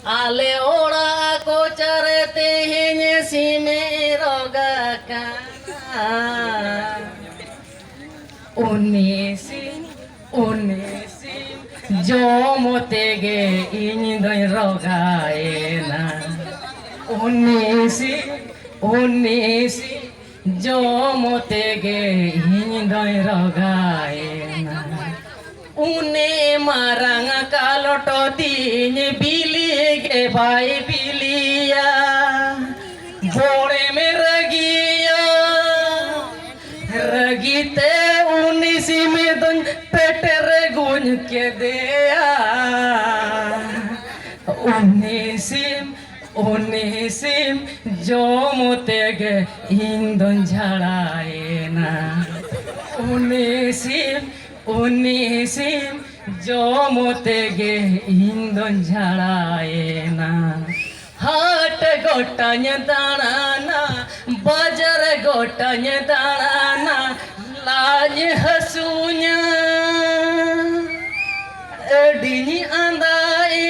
Ale ora ko carete hene sime rogaka unisi jomotege indoy rogaena unisi jomotege indoy rogaena une marang kaloto tin bilige bhai biliya bore me ragiya ragite unisi me don petere gun ke deya unisim jomotege indon jharaena unisim jomotege indon jharaena हाट गोटन दाना बाजार गोटन दाना लाज हसूया अडी आंदाए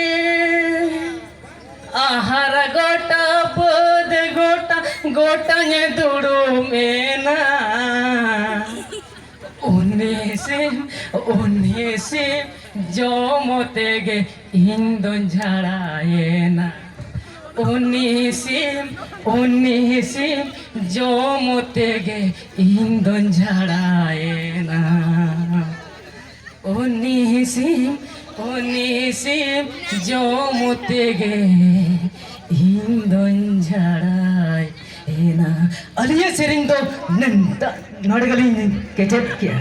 आहार गोटा बोध गोटा गोटन दुड़ू मेना unisim jomotege indon jharaena unisim jomotege indon jharaena unisim jomotege indon jharaena aliye sering do nanda nodgali kecet kia